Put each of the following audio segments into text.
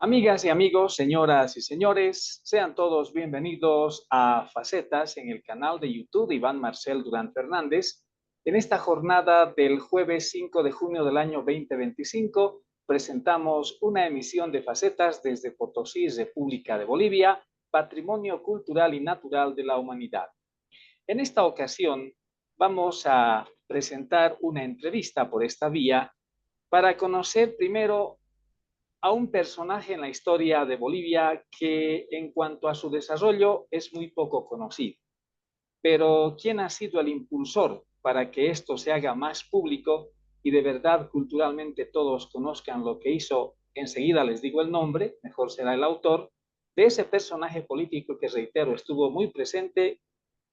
Amigas y amigos, señoras y señores, sean todos bienvenidos a Facetas en el canal de YouTube de Iván Marcel Durán Fernández. En esta jornada del jueves 5 de junio del año 2025, presentamos una emisión de Facetas desde Potosí, República de Bolivia, Patrimonio Cultural y Natural de la Humanidad. En esta ocasión, vamos a presentar una entrevista por esta vía para conocer primero a un personaje en la historia de Bolivia que en cuanto a su desarrollo es muy poco conocido. Pero ¿quién ha sido el impulsor para que esto se haga más público y de verdad culturalmente todos conozcan lo que hizo? Enseguida les digo el nombre, mejor será el autor de ese personaje político que, reitero, estuvo muy presente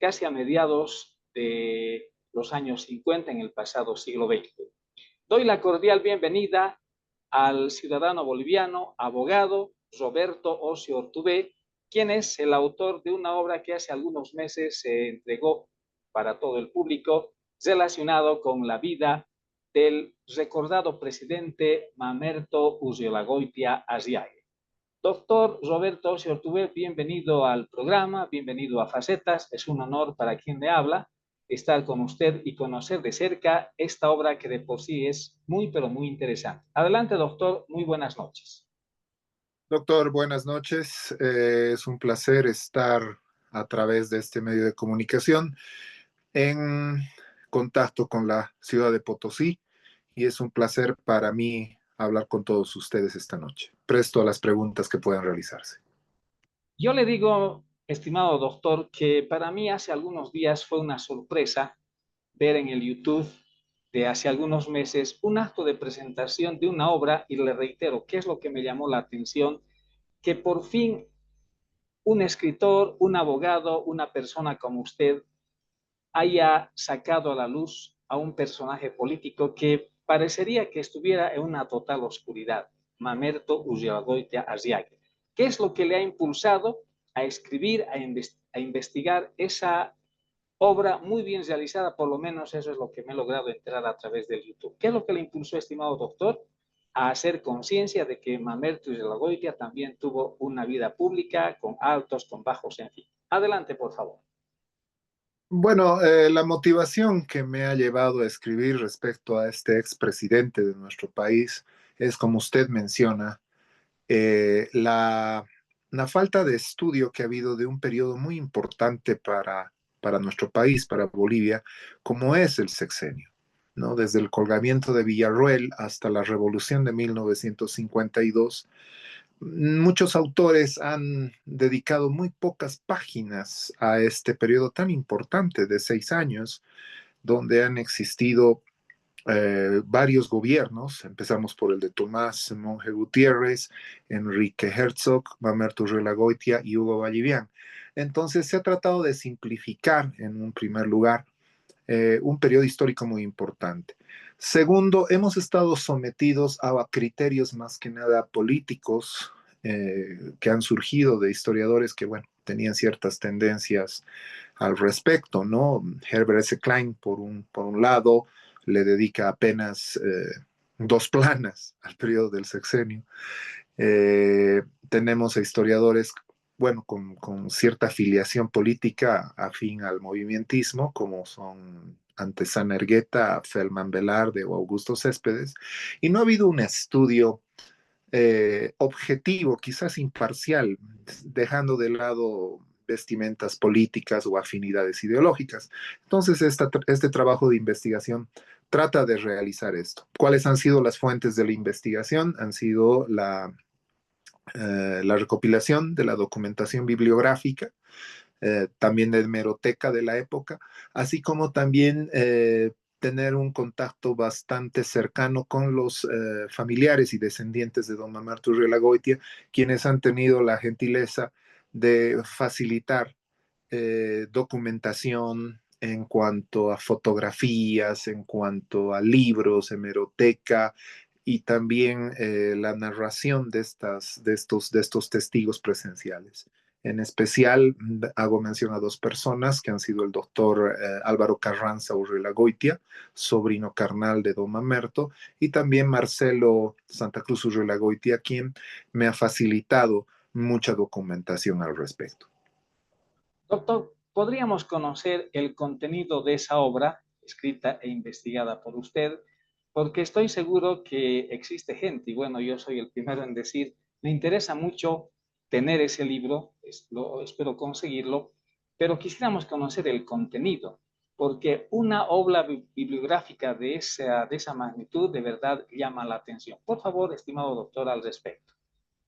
casi a mediados de los años 50 en el pasado siglo XX. Doy la cordial bienvenida al ciudadano boliviano, abogado Roberto Ocio Ortubé, quien es el autor de una obra que hace algunos meses se entregó para todo el público, relacionado con la vida del recordado presidente Mamerto Urriolagoitia Arriague. Doctor Roberto Ocio Ortubé, bienvenido al programa, bienvenido a Facetas. Es un honor para quien le habla estar con usted y conocer de cerca esta obra que de por sí es muy, pero muy interesante. Adelante, doctor. Muy buenas noches. Doctor, buenas noches. Es un placer estar a través de este medio de comunicación en contacto con la ciudad de Potosí y es un placer para mí hablar con todos ustedes esta noche. Presto a las preguntas que puedan realizarse. Yo le digo, estimado doctor, que para mí hace algunos días fue una sorpresa ver en el YouTube de hace algunos meses un acto de presentación de una obra y le reitero, ¿qué es lo que me llamó la atención? Que por fin un escritor, un abogado, una persona como usted haya sacado a la luz a un personaje político que parecería que estuviera en una total oscuridad, Mamerto Urriagoitia Arriague. ¿Qué es lo que le ha impulsado a escribir, a investigar esa obra muy bien realizada? Por lo menos eso es lo que me he logrado enterar a través del YouTube. ¿Qué es lo que le impulsó, estimado doctor, a hacer conciencia de que Mamerto Urriagoitia también tuvo una vida pública con altos, con bajos, en fin? Adelante, por favor. Bueno, la motivación que me ha llevado a escribir respecto a este expresidente de nuestro país es, como usted menciona, la falta de estudio que ha habido de un periodo muy importante para nuestro país, para Bolivia, como es el sexenio, ¿no? Desde el colgamiento de Villarroel hasta la revolución de 1952, muchos autores han dedicado muy pocas páginas a este periodo tan importante de 6 años, donde han existido varios gobiernos. Empezamos por el de Tomás Monge Gutiérrez, Enrique Herzog, Mamerto Urriagoitia y Hugo Vallivian. Entonces se ha tratado de simplificar en un primer lugar un periodo histórico muy importante. Segundo, hemos estado sometidos a criterios más que nada políticos que han surgido de historiadores que, bueno, tenían ciertas tendencias al respecto, ¿no? Herbert S. Klein, por un lado, le dedica apenas 2 planas al periodo del sexenio. Tenemos a historiadores, bueno, con cierta afiliación política afín al movimentismo, como son Antesana Ergueta, Feldman Velarde o Augusto Céspedes, y no ha habido un estudio objetivo, quizás imparcial, dejando de lado vestimentas políticas o afinidades ideológicas. Entonces, este trabajo de investigación trata de realizar esto. ¿Cuáles han sido las fuentes de la investigación? Han sido la recopilación de la documentación bibliográfica, también de hemeroteca de la época, así como también tener un contacto bastante cercano con los familiares y descendientes de don Mamerto Urriagoitia, quienes han tenido la gentileza de facilitar documentación en cuanto a fotografías, en cuanto a libros, hemeroteca y también la narración de estos testigos presenciales. En especial, hago mención a dos personas que han sido el doctor Álvaro Carranza Urrielagoitia, sobrino carnal de don Mamerto, y también Marcelo Santa Cruz Urrielagoitia, quien me ha facilitado mucha documentación al respecto. Doctor, ¿podríamos conocer el contenido de esa obra escrita e investigada por usted? Porque estoy seguro que existe gente, y bueno, yo soy el primero en decir, me interesa mucho tener ese libro, espero conseguirlo, pero quisiéramos conocer el contenido, porque una obra bibliográfica de esa magnitud de verdad llama la atención. Por favor, estimado doctor, al respecto.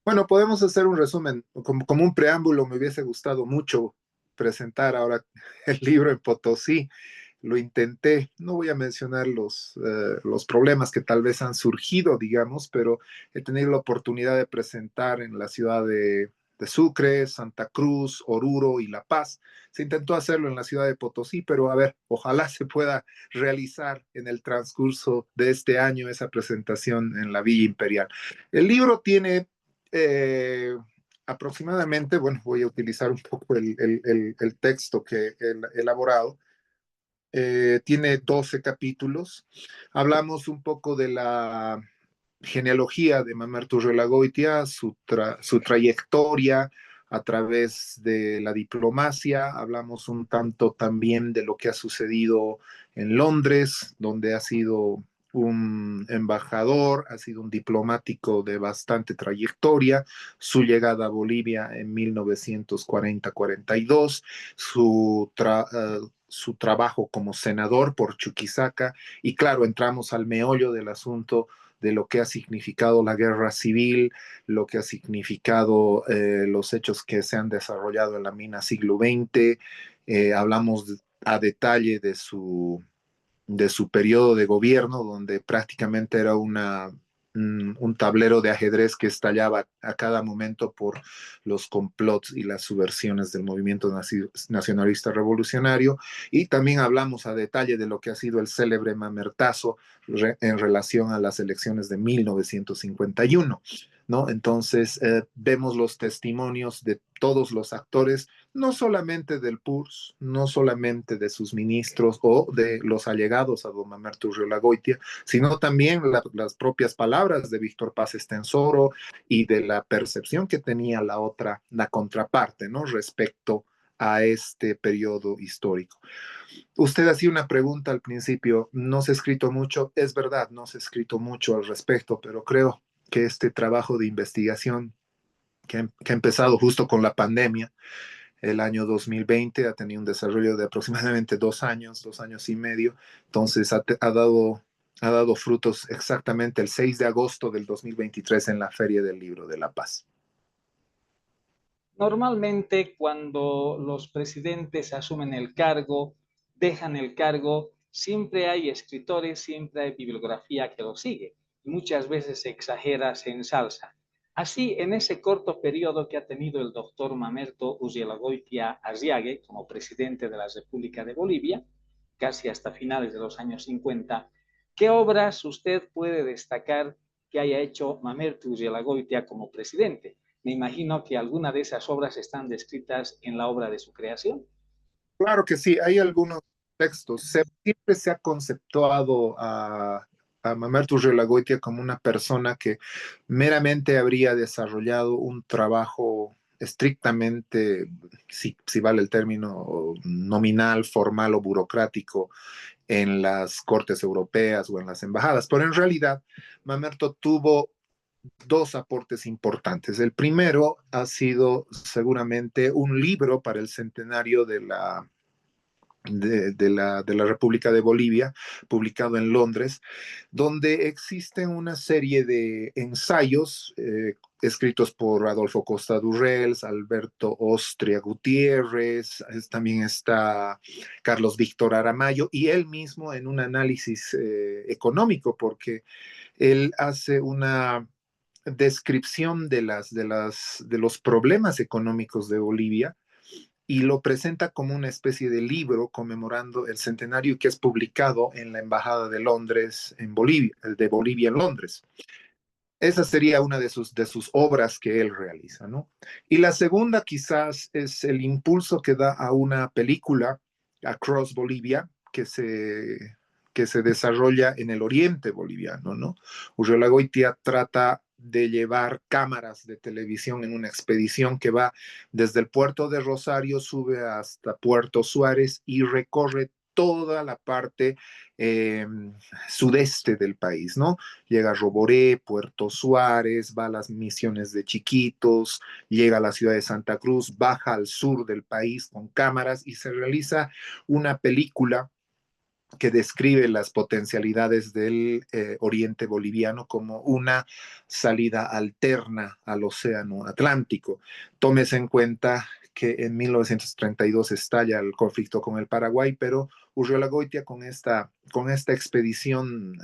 Bueno, podemos hacer un resumen. Como un preámbulo, me hubiese gustado mucho presentar ahora el libro en Potosí. Lo intenté, no voy a mencionar los problemas que tal vez han surgido, digamos, pero he tenido la oportunidad de presentar en la ciudad de Sucre, Santa Cruz, Oruro y La Paz. Se intentó hacerlo en la ciudad de Potosí, pero a ver, ojalá se pueda realizar en el transcurso de este año esa presentación en la Villa Imperial. El libro tiene eh, aproximadamente, bueno, voy a utilizar un poco el texto que he elaborado. Tiene 12 capítulos. Hablamos un poco de la genealogía de Mamerto Urrelagoitia, su trayectoria a través de la diplomacia. Hablamos un tanto también de lo que ha sucedido en Londres, donde ha sido un embajador, ha sido un diplomático de bastante trayectoria, su llegada a Bolivia en 1940-42, su trabajo como senador por Chuquisaca, y claro, entramos al meollo del asunto de lo que ha significado la guerra civil, lo que ha significado los hechos que se han desarrollado en la mina siglo XX. Hablamos a detalle de su periodo de gobierno, donde prácticamente era un tablero de ajedrez que estallaba a cada momento por los complots y las subversiones del movimiento nacionalista revolucionario. Y también hablamos a detalle de lo que ha sido el célebre mamertazo en relación a las elecciones de 1951. ¿No? Entonces, vemos los testimonios de todos los actores, no solamente del PURS, no solamente de sus ministros o de los allegados a don Mamerto Urriola-Goitia, sino también las propias palabras de Víctor Paz Estensoro y de la percepción que tenía la contraparte, ¿no? Respecto a este periodo histórico. Usted hacía una pregunta al principio, no se ha escrito mucho, es verdad, no se ha escrito mucho al respecto, pero creo que este trabajo de investigación que ha empezado justo con la pandemia, el año 2020, ha tenido un desarrollo de aproximadamente 2 años, 2 años y medio, entonces ha dado frutos exactamente el 6 de agosto del 2023 en la Feria del Libro de La Paz. Normalmente cuando los presidentes asumen el cargo, dejan el cargo, siempre hay escritores, siempre hay bibliografía que lo sigue. Muchas veces se exagera, se ensalza. Así, en ese corto periodo que ha tenido el doctor Mamerto Uzielagoitia Arriague como presidente de la República de Bolivia, casi hasta finales de los años 50, ¿qué obras usted puede destacar que haya hecho Mamerto Uzielagoitia como presidente? Me imagino que alguna de esas obras están descritas en la obra de su creación. Claro que sí, hay algunos textos. Siempre se ha conceptuado a Mamerto Urriola-Goitia como una persona que meramente habría desarrollado un trabajo estrictamente, si vale el término, nominal, formal o burocrático en las cortes europeas o en las embajadas. Pero en realidad, Mamerto tuvo dos aportes importantes. El primero ha sido seguramente un libro para el centenario de la República de Bolivia, publicado en Londres, donde existen una serie de ensayos escritos por Adolfo Costa Durrels, Alberto Ostria Gutiérrez, también está Carlos Víctor Aramayo, y él mismo en un análisis económico, porque él hace una descripción de los problemas económicos de Bolivia y lo presenta como una especie de libro conmemorando el centenario que es publicado en la Embajada de Londres en Bolivia, de Bolivia en Londres. esa sería una de sus obras que él realiza, ¿no? Y la segunda quizás es el impulso que da a una película, Across Bolivia, que se desarrolla en el oriente boliviano, ¿no? Urriolagoitia trata de llevar cámaras de televisión en una expedición que va desde el puerto de Rosario, sube hasta Puerto Suárez y recorre toda la parte eh, sudeste del país, ¿no? Llega a Roboré, Puerto Suárez, va a las misiones de Chiquitos, llega a la ciudad de Santa Cruz, baja al sur del país con cámaras y se realiza una película que describe las potencialidades del oriente boliviano como una salida alterna al océano Atlántico. Tómese en cuenta que en 1932 estalla el conflicto con el Paraguay, pero Urriolagoitia con esta expedición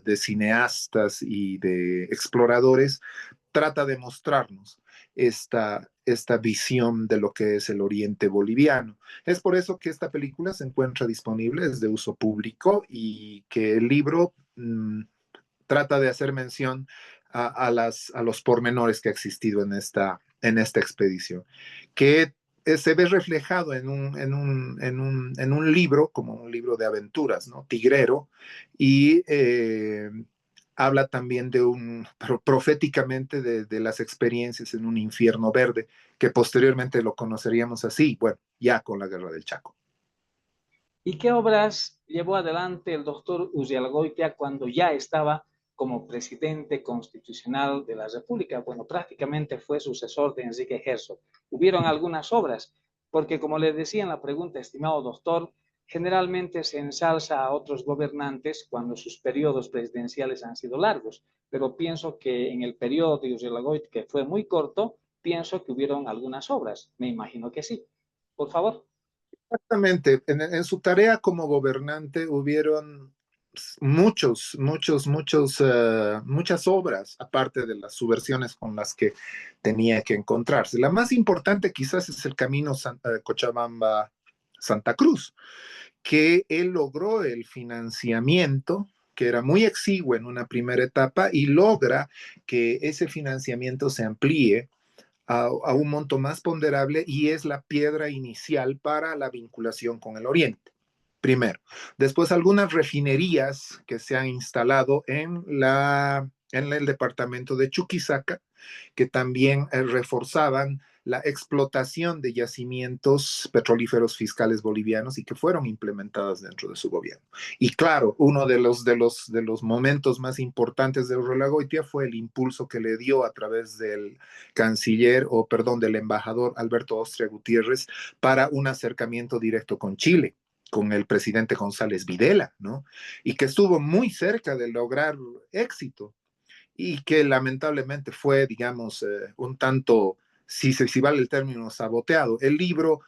de cineastas y de exploradores trata de mostrarnos esta visión de lo que es el oriente boliviano. Es por eso que esta película se encuentra disponible, es de uso público y que el libro trata de hacer mención a los pormenores que ha existido en esta expedición, que se ve reflejado en un libro, como un libro de aventuras, ¿no? Tigrero, y habla también proféticamente de las experiencias en un infierno verde, que posteriormente lo conoceríamos así, bueno, ya con la Guerra del Chaco. ¿Y qué obras llevó adelante el doctor Urrialagoitia cuando ya estaba como presidente constitucional de la República? Bueno, prácticamente fue sucesor de Enrique Herzog. Hubieron algunas obras, porque como le decía en la pregunta, estimado doctor, generalmente se ensalza a otros gobernantes cuando sus periodos presidenciales han sido largos, pero pienso que en el periodo de Urrialagoitia, que fue muy corto, pienso que hubieron algunas obras. Me imagino que sí. Por favor. Exactamente. Su tarea como gobernante hubieron muchas obras, aparte de las subversiones con las que tenía que encontrarse. La más importante quizás es el camino Cochabamba-Santa Cruz, que él logró el financiamiento que era muy exiguo en una primera etapa y logra que ese financiamiento se amplíe a un monto más ponderable y es la piedra inicial para la vinculación con el Oriente. Primero. Después, algunas refinerías que se han instalado en el departamento de Chuquisaca, que también reforzaban la explotación de yacimientos petrolíferos fiscales bolivianos y que fueron implementadas dentro de su gobierno. Y claro, uno de los momentos más importantes de Urrialagoitia fue el impulso que le dio a través del canciller, o perdón, del embajador Alberto Ostria Gutiérrez para un acercamiento directo con Chile, con el presidente González Videla, ¿no? Y que estuvo muy cerca de lograr éxito y que lamentablemente fue, digamos, un tanto, si vale el término, saboteado. El libro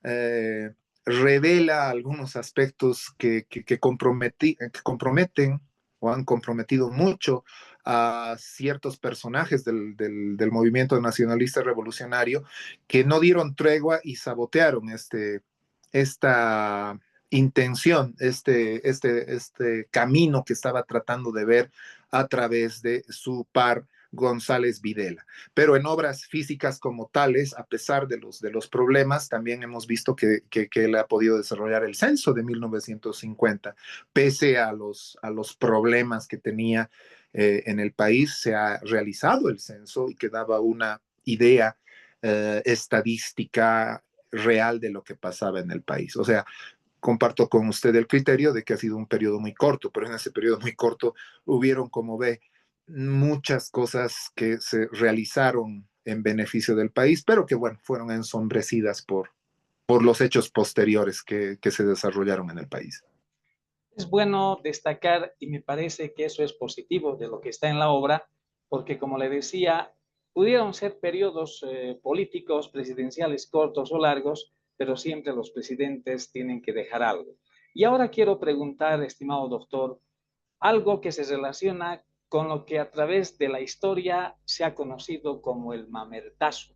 eh, revela algunos aspectos que comprometen o han comprometido mucho a ciertos personajes del movimiento nacionalista revolucionario que no dieron tregua y sabotearon esta intención, este camino que estaba tratando de ver a través de su par González Videla. Pero en obras físicas como tales, a pesar de los problemas, también hemos visto que él ha podido desarrollar el censo de 1950, pese a los problemas que tenía en el país, se ha realizado el censo y que daba una idea estadística real de lo que pasaba en el país. O sea, comparto con usted el criterio de que ha sido un periodo muy corto, pero en ese periodo muy corto hubieron, como ve, muchas cosas que se realizaron en beneficio del país, pero que, bueno, fueron ensombrecidas por los hechos posteriores que se desarrollaron en el país. Es bueno destacar, y me parece que eso es positivo de lo que está en la obra, porque como le decía, pudieron ser periodos políticos, presidenciales cortos o largos, pero siempre los presidentes tienen que dejar algo. Y ahora quiero preguntar, estimado doctor, algo que se relaciona con lo que a través de la historia se ha conocido como el mamertazo.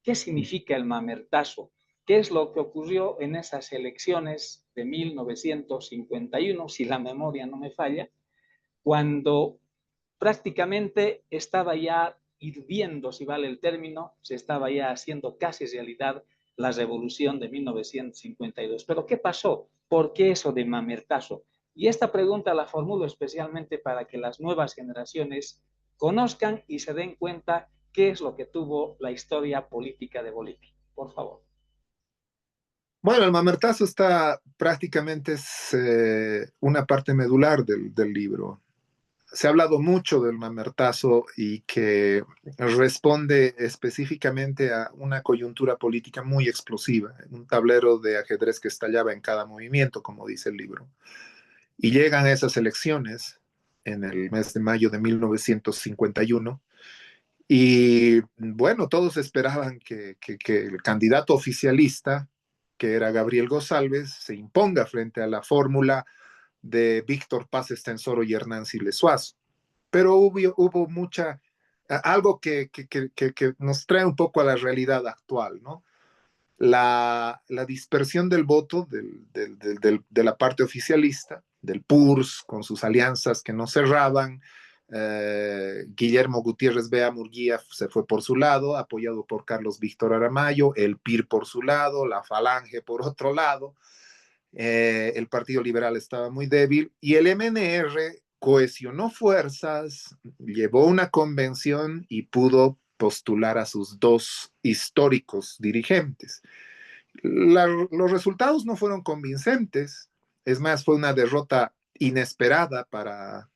¿Qué significa el mamertazo? ¿Qué es lo que ocurrió en esas elecciones de 1951, si la memoria no me falla, cuando prácticamente estaba ya hirviendo, si vale el término, se estaba ya haciendo casi realidad la revolución de 1952. Pero ¿qué pasó? ¿Por qué eso de mamertazo? Y esta pregunta la formulo especialmente para que las nuevas generaciones conozcan y se den cuenta qué es lo que tuvo la historia política de Bolivia. Por favor. Bueno, el mamertazo está prácticamente es una parte medular del libro. Se ha hablado mucho del mamertazo y que responde específicamente a una coyuntura política muy explosiva, un tablero de ajedrez que estallaba en cada movimiento, como dice el libro. Y llegan esas elecciones en el mes de mayo de 1951. Y bueno, todos esperaban que el candidato oficialista, que era Gabriel González, se imponga frente a la fórmula de Víctor Paz Estensoro y Hernán Siles Suazo. Pero hubo mucha, algo que nos trae un poco a la realidad actual, ¿no? La dispersión del voto de la parte oficialista, del PURS, con sus alianzas que no cerraban. Guillermo Gutiérrez Bea Murguía se fue por su lado, apoyado por Carlos Víctor Aramayo, el PIR por su lado, la Falange por otro lado. El Partido Liberal estaba muy débil y el MNR cohesionó fuerzas, llevó una convención y pudo postular a sus dos históricos dirigentes. Los resultados no fueron convincentes, es más, fue una derrota inesperada para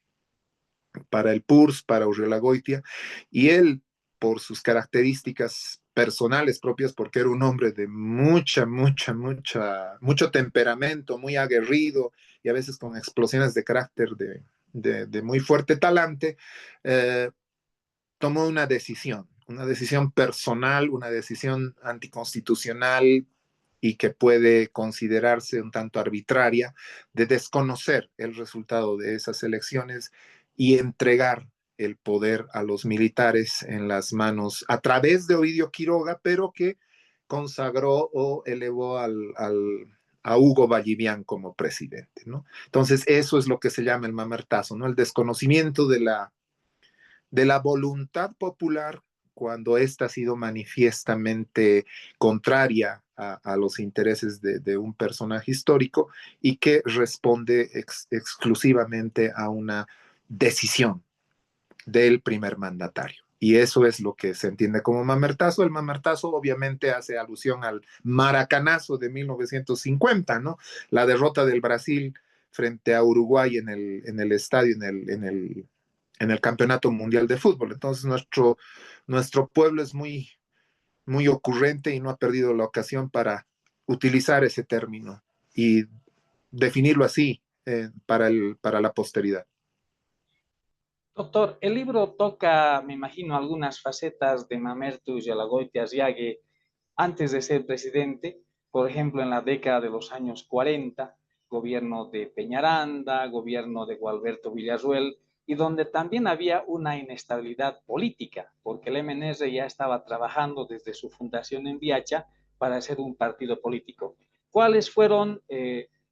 el PURS, para Urriola-Goitia, y él, por sus características personales propias, porque era un hombre de mucho temperamento, muy aguerrido y a veces con explosiones de carácter de muy fuerte talante, tomó una decisión personal, una decisión anticonstitucional y que puede considerarse un tanto arbitraria, de desconocer el resultado de esas elecciones y entregar el poder a los militares en las manos a través de Ovidio Quiroga, pero que consagró o elevó a Hugo Vallivian como presidente, ¿no? Entonces, eso es lo que se llama el mamertazo, ¿no? El desconocimiento de la voluntad popular cuando ésta ha sido manifiestamente contraria a los intereses de un personaje histórico y que responde exclusivamente a una decisión del primer mandatario. Y eso es lo que se entiende como mamertazo. El mamertazo obviamente hace alusión al maracanazo de 1950, ¿no? La derrota del Brasil frente a Uruguay en el estadio, en el Campeonato Mundial de Fútbol. Entonces nuestro pueblo es muy ocurrente y no ha perdido la ocasión para utilizar ese término y definirlo así para la posteridad. Doctor, el libro toca, me imagino, algunas facetas de Mamerto Yalagoitia Arriague antes de ser presidente, por ejemplo, en la década de los años 40, gobierno de Peñaranda, gobierno de Gualberto Villarruel, y donde también había una inestabilidad política, porque el MNR ya estaba trabajando desde su fundación en Viacha para ser un partido político. ¿Cuáles fueron,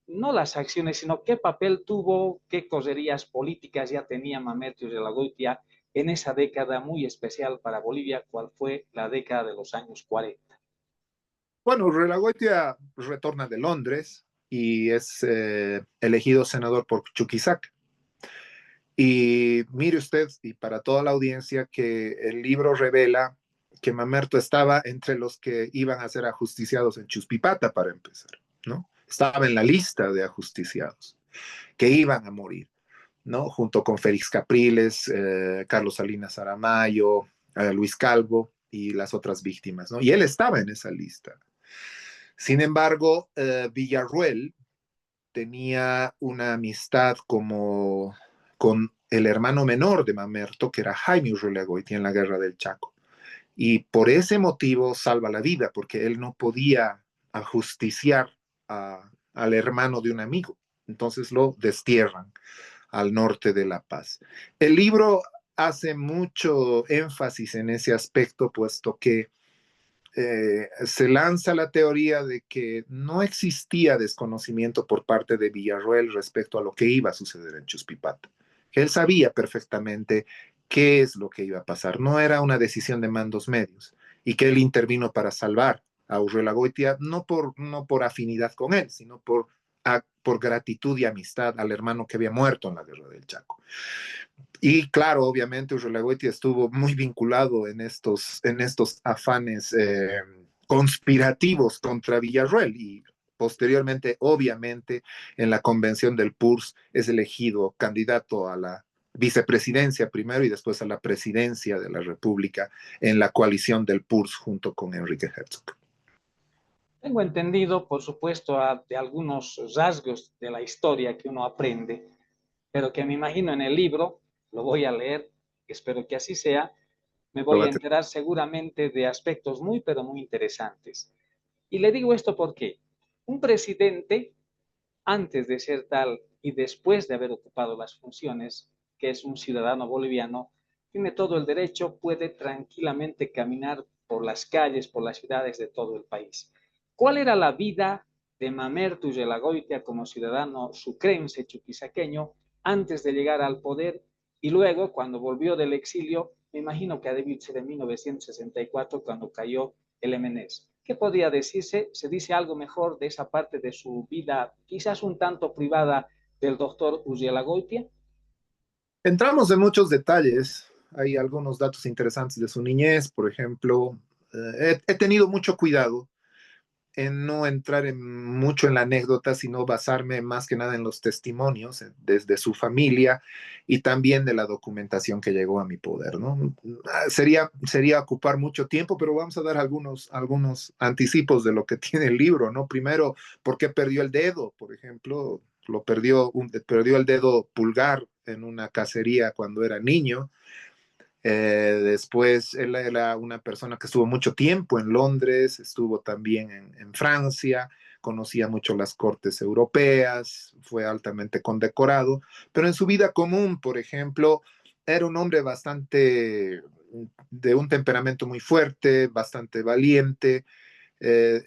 no las acciones, sino qué papel tuvo, qué correrías políticas ya tenía Mamerto Yalagoitia en esa década muy especial para Bolivia, cuál fue la década de los años 40? Bueno, Relagüetia retorna de Londres y es elegido senador por Chuquisaca. Y mire usted, y para toda la audiencia, que el libro revela que Mamerto estaba entre los que iban a ser ajusticiados en Chuspipata, para empezar, ¿no? Estaba en la lista de ajusticiados que iban a morir, ¿no? Junto con Félix Capriles, Carlos Salinas Aramayo, Luis Calvo y las otras víctimas, ¿no? Y él estaba en esa lista. Sin embargo, Villarruel tenía una amistad con el hermano menor de Mamerto, que era Jaime Urrelegoiti en la Guerra del Chaco. Y por ese motivo salva la vida, porque él no podía ajusticiar al hermano de un amigo. Entonces lo destierran al norte de La Paz. El libro hace mucho énfasis en ese aspecto, puesto que se lanza la teoría de que no existía desconocimiento por parte de Villarroel respecto a lo que iba a suceder en Chuspipata, que él sabía perfectamente qué es lo que iba a pasar. No era una decisión de mandos medios y que él intervino para salvar a Urreolagoitia, no por afinidad con él, sino por gratitud y amistad al hermano que había muerto en la guerra del Chaco. Y claro, obviamente Urreolagoitia estuvo muy vinculado en estos afanes conspirativos contra Villarroel y posteriormente, obviamente, en la convención del PURS es elegido candidato a la vicepresidencia primero y después a la presidencia de la República en la coalición del PURS junto con Enrique Herzog. Tengo entendido, por supuesto, de algunos rasgos de la historia que uno aprende, pero que me imagino en el libro, lo voy a leer, espero que así sea, me voy a enterar seguramente de aspectos muy, pero muy interesantes. Y le digo esto porque un presidente, antes de ser tal y después de haber ocupado las funciones, que es un ciudadano boliviano, tiene todo el derecho, puede tranquilamente caminar por las calles, por las ciudades de todo el país. ¿Cuál era la vida de Mamerto Yelagoitia como ciudadano sucrense chuquisaqueño antes de llegar al poder y luego cuando volvió del exilio? Me imagino que ha debido ser en 1964 cuando cayó el MNES. ¿Qué podría decirse? ¿Se dice algo mejor de esa parte de su vida, quizás un tanto privada, del doctor Uzielagoitia? Entramos en muchos detalles. Hay algunos datos interesantes de su niñez, por ejemplo. He tenido mucho cuidado en no entrar mucho en la anécdota, sino basarme más que nada en los testimonios desde su familia y también de la documentación que llegó a mi poder, ¿no? Sería ocupar mucho tiempo, pero vamos a dar algunos anticipos de lo que tiene el libro, ¿no? Primero, ¿por qué perdió el dedo? Por ejemplo, perdió el dedo pulgar en una cacería cuando era niño. Después él era una persona que estuvo mucho tiempo en Londres, estuvo también en Francia, conocía mucho las cortes europeas, fue altamente condecorado, pero en su vida común, por ejemplo, era un hombre bastante de un temperamento muy fuerte, bastante valiente,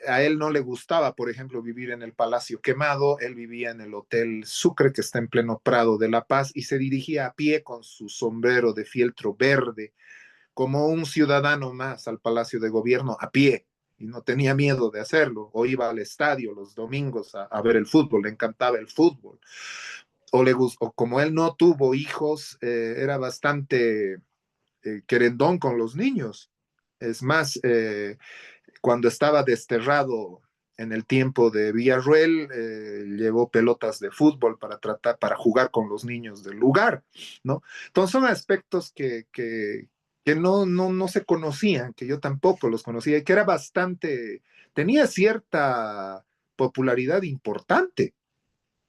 a él no le gustaba, por ejemplo, vivir en el Palacio Quemado, él vivía en el Hotel Sucre, que está en pleno Prado de La Paz, y se dirigía a pie con su sombrero de fieltro verde, como un ciudadano más al Palacio de Gobierno, a pie, y no tenía miedo de hacerlo, o iba al estadio los domingos a ver el fútbol, le encantaba el fútbol. O como él no tuvo hijos, era bastante querendón con los niños. Es más, cuando estaba desterrado en el tiempo de Villarruel, llevó pelotas de fútbol para jugar con los niños del lugar, ¿no? Entonces son aspectos que no se conocían, que yo tampoco los conocía, y que tenía cierta popularidad importante.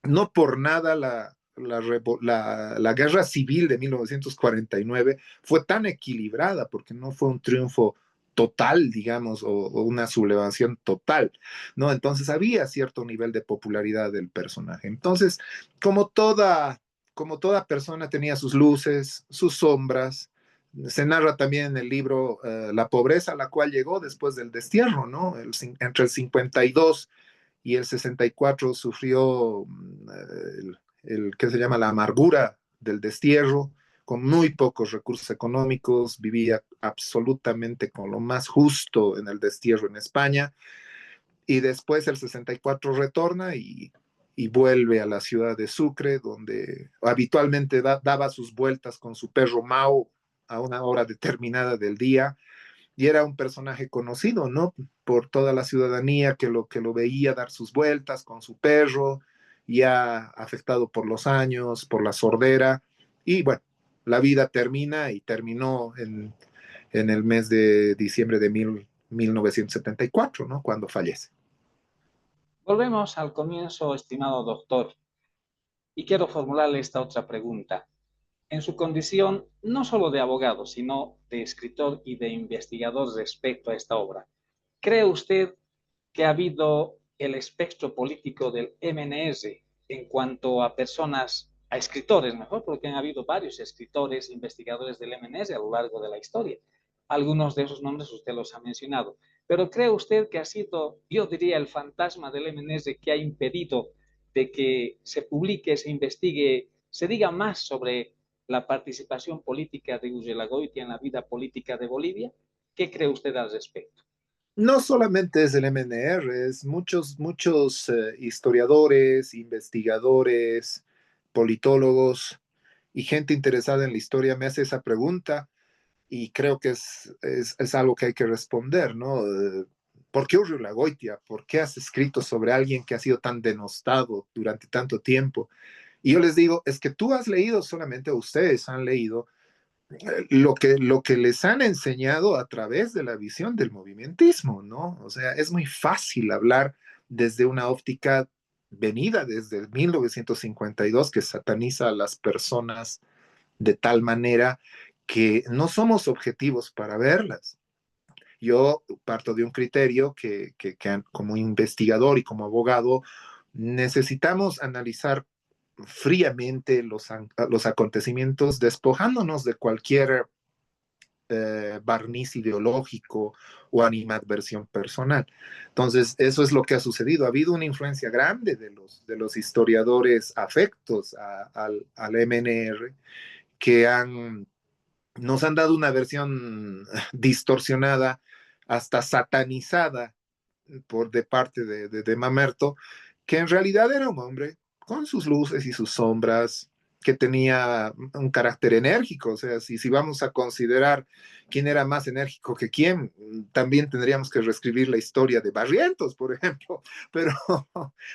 No por nada la guerra civil de 1949 fue tan equilibrada, porque no fue un triunfo total, digamos, o una sublevación total, ¿no? Entonces había cierto nivel de popularidad del personaje. Entonces, como toda persona tenía sus luces, sus sombras. Se narra también en el libro la pobreza a la cual llegó después del destierro, ¿no? Entre el 52 y el 64 sufrió que se llama la amargura del destierro, con muy pocos recursos económicos, vivía absolutamente con lo más justo en el destierro en España, y después el 64 retorna y vuelve a la ciudad de Sucre, donde habitualmente daba sus vueltas con su perro Mao a una hora determinada del día, y era un personaje conocido, ¿no? Por toda la ciudadanía que lo veía dar sus vueltas con su perro, ya afectado por los años, por la sordera, y bueno, la vida termina y terminó en el mes de diciembre de 1974, ¿no? Cuando fallece. Volvemos al comienzo, estimado doctor, y quiero formularle esta otra pregunta. En su condición no solo de abogado, sino de escritor y de investigador respecto a esta obra, ¿cree usted que ha habido el espectro político del MNS en cuanto a personas, a escritores mejor, porque han habido varios escritores, investigadores del MNS a lo largo de la historia? Algunos de esos nombres usted los ha mencionado. Pero ¿cree usted que ha sido, yo diría, el fantasma del MNS que ha impedido de que se publique, se investigue, se diga más sobre la participación política de Uzelagoitia en la vida política de Bolivia? ¿Qué cree usted al respecto? No solamente es el MNR, es muchos historiadores, investigadores, politólogos y gente interesada en la historia me hace esa pregunta y creo que es algo que hay que responder, ¿no? ¿Por qué Urriulagoitia? ¿Por qué has escrito sobre alguien que ha sido tan denostado durante tanto tiempo? Y yo les digo, es que tú has leído solamente, ustedes han leído lo que les han enseñado a través de la visión del movimentismo, ¿no? O sea, es muy fácil hablar desde una óptica venida desde 1952 que sataniza a las personas de tal manera que no somos objetivos para verlas. Yo parto de un criterio que como investigador y como abogado necesitamos analizar fríamente los acontecimientos, despojándonos de cualquier barniz ideológico o animadversión personal. Entonces, eso es lo que ha sucedido. Ha habido una influencia grande de los historiadores afectos al MNR que nos han dado una versión distorsionada, hasta satanizada de parte de Mamerto, que en realidad era un hombre con sus luces y sus sombras, que tenía un carácter enérgico. O sea, si vamos a considerar quién era más enérgico que quién, también tendríamos que reescribir la historia de Barrientos, por ejemplo, pero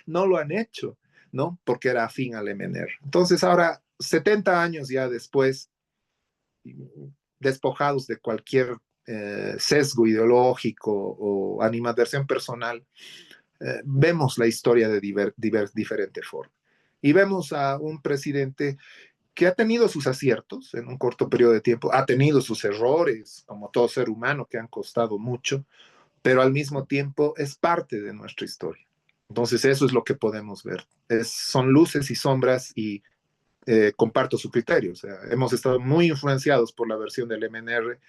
no lo han hecho, ¿no? Porque era afín al MNR. Entonces ahora, 70 años ya después, despojados de cualquier sesgo ideológico o animadversión personal, vemos la historia de diferente forma. Y vemos a un presidente que ha tenido sus aciertos en un corto periodo de tiempo, ha tenido sus errores, como todo ser humano, que han costado mucho, pero al mismo tiempo es parte de nuestra historia. Entonces eso es lo que podemos ver. Son luces y sombras y comparto su criterio. O sea, hemos estado muy influenciados por la versión del MNR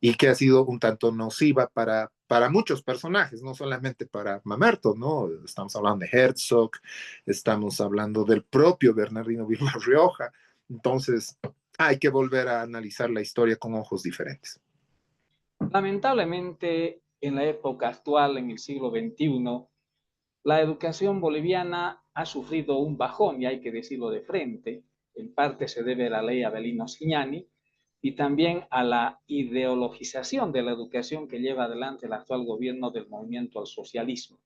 y que ha sido un tanto nociva para muchos personajes, no solamente para Mamerto, ¿no? Estamos hablando de Herzog, estamos hablando del propio Bernardino Villar Rioja. Entonces, hay que volver a analizar la historia con ojos diferentes. Lamentablemente, en la época actual, en el siglo XXI, la educación boliviana ha sufrido un bajón, y hay que decirlo de frente. En parte se debe a la ley Avelino Signani y también a la ideologización de la educación que lleva adelante el actual gobierno del movimiento al socialismo.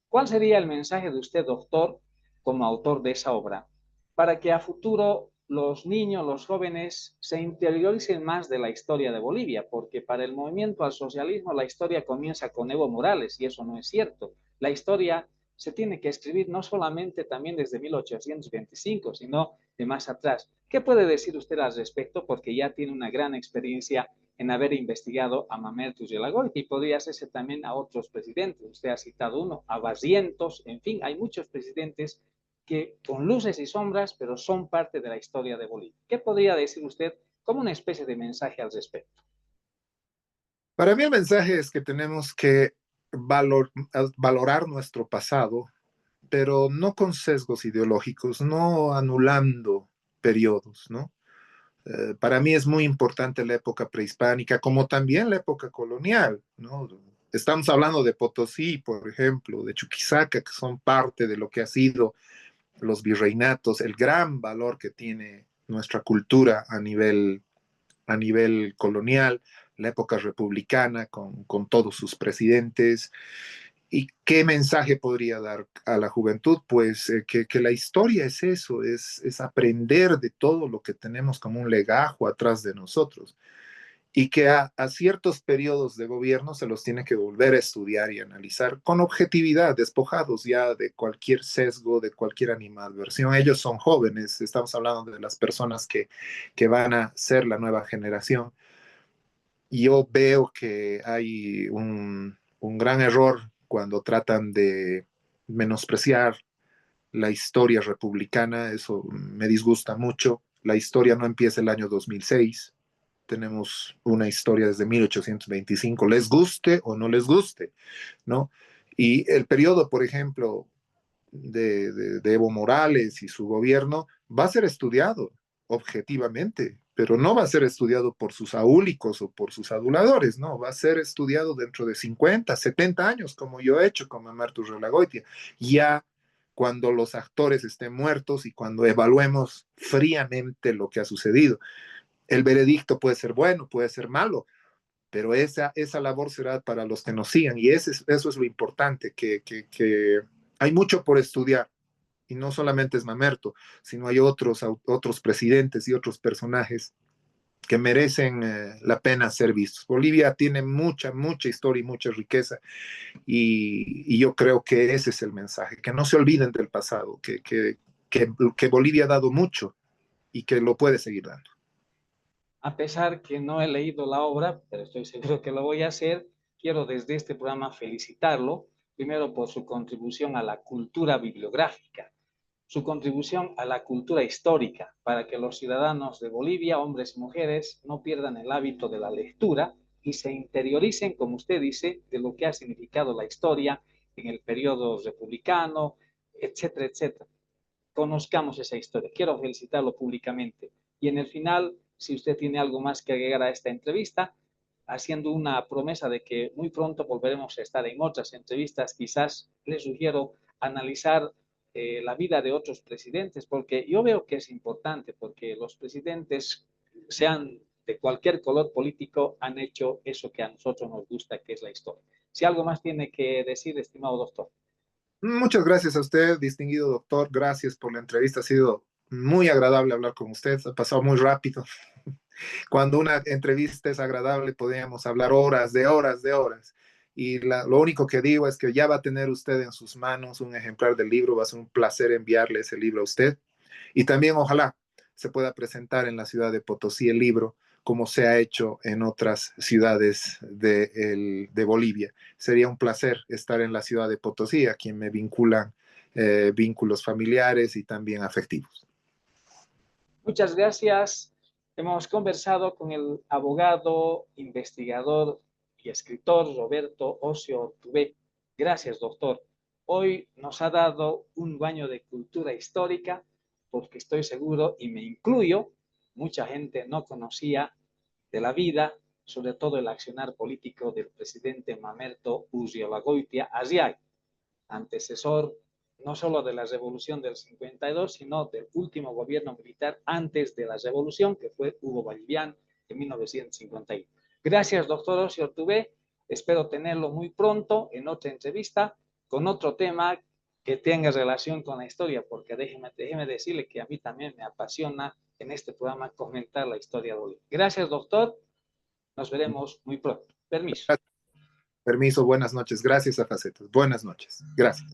¿Cuál sería el mensaje de usted, doctor, como autor de esa obra, para que a futuro los niños, los jóvenes, se interioricen más de la historia de Bolivia? Porque para el movimiento al socialismo la historia comienza con Evo Morales y eso no es cierto. La historia se tiene que escribir no solamente también desde 1825, sino de más atrás. ¿Qué puede decir usted al respecto? Porque ya tiene una gran experiencia en haber investigado a Mamerto y podría hacerse también a otros presidentes. Usted ha citado uno, a Barrientos, en fin, hay muchos presidentes que con luces y sombras, pero son parte de la historia de Bolivia. ¿Qué podría decir usted como una especie de mensaje al respecto? Para mí el mensaje es que tenemos que valorar nuestro pasado, pero no con sesgos ideológicos, no anulando periodos, ¿no? Para mí es muy importante la época prehispánica, como también la época colonial, ¿no? Estamos hablando de Potosí, por ejemplo, de Chuquisaca, que son parte de lo que ha sido los virreinatos, el gran valor que tiene nuestra cultura a nivel colonial, la época republicana con todos sus presidentes. ¿Y qué mensaje podría dar a la juventud? Pues que la historia es eso, es aprender de todo lo que tenemos como un legajo atrás de nosotros y que a ciertos periodos de gobierno se los tiene que volver a estudiar y analizar con objetividad, despojados ya de cualquier sesgo, de cualquier animadversión. Ellos son jóvenes, estamos hablando de las personas que van a ser la nueva generación. Y yo veo que hay un gran error cuando tratan de menospreciar la historia republicana. Eso me disgusta mucho. La historia no empieza el año 2006. Tenemos una historia desde 1825, les guste o no les guste, ¿no? Y el periodo, por ejemplo, de Evo Morales y su gobierno va a ser estudiado. objetivamente, pero no va a ser estudiado por sus aúlicos o por sus aduladores, no, va a ser estudiado dentro de 50, 70 años, como yo he hecho con Mamerto Urrelagoitia, ya cuando los actores estén muertos y cuando evaluemos fríamente lo que ha sucedido. El veredicto puede ser bueno, puede ser malo, pero esa labor será para los que nos sigan y eso es lo importante, que hay mucho por estudiar y no solamente es Mamerto, sino hay otros presidentes y otros personajes que merecen la pena ser vistos. Bolivia tiene mucha, mucha historia y mucha riqueza y yo creo que ese es el mensaje, que no se olviden del pasado, que Bolivia ha dado mucho y que lo puede seguir dando. A pesar que no he leído la obra, pero estoy seguro que lo voy a hacer, quiero desde este programa felicitarlo, primero por su contribución a la cultura bibliográfica, su contribución a la cultura histórica, para que los ciudadanos de Bolivia, hombres y mujeres, no pierdan el hábito de la lectura y se interioricen, como usted dice, de lo que ha significado la historia en el periodo republicano, etcétera, etcétera. Conozcamos esa historia. Quiero felicitarlo públicamente. Y en el final, si usted tiene algo más que agregar a esta entrevista, haciendo una promesa de que muy pronto volveremos a estar en otras entrevistas, quizás les sugiero analizar la vida de otros presidentes, porque yo veo que es importante, porque los presidentes, sean de cualquier color político, han hecho eso que a nosotros nos gusta, que es la historia. Si algo más tiene que decir, estimado doctor. Muchas gracias a usted, distinguido doctor. Gracias por la entrevista. Ha sido muy agradable hablar con usted. Ha pasado muy rápido. Cuando una entrevista es agradable, podríamos hablar horas, de horas, de horas. Y lo único que digo es que ya va a tener usted en sus manos un ejemplar del libro. Va a ser un placer enviarle ese libro a usted. Y también ojalá se pueda presentar en la ciudad de Potosí el libro como se ha hecho en otras ciudades de Bolivia. Sería un placer estar en la ciudad de Potosí, a quien me vinculan vínculos familiares y también afectivos. Muchas gracias. Hemos conversado con el abogado, investigador y escritor Roberto Ocio Ortubé. Gracias, doctor. Hoy nos ha dado un baño de cultura histórica porque estoy seguro, y me incluyo, mucha gente no conocía de la vida, sobre todo el accionar político del presidente Mamerto Urriolagoitia Aziay, antecesor no solo de la revolución del 52, sino del último gobierno militar antes de la revolución, que fue Hugo Vallivian en 1951. Gracias, doctor Ocio Ortubé. Espero tenerlo muy pronto en otra entrevista con otro tema que tenga relación con la historia, porque déjeme decirle que a mí también me apasiona en este programa comentar la historia de Bolivia. Gracias, doctor. Nos veremos muy pronto. Permiso. Permiso, buenas noches. Gracias a Facetas. Buenas noches. Gracias.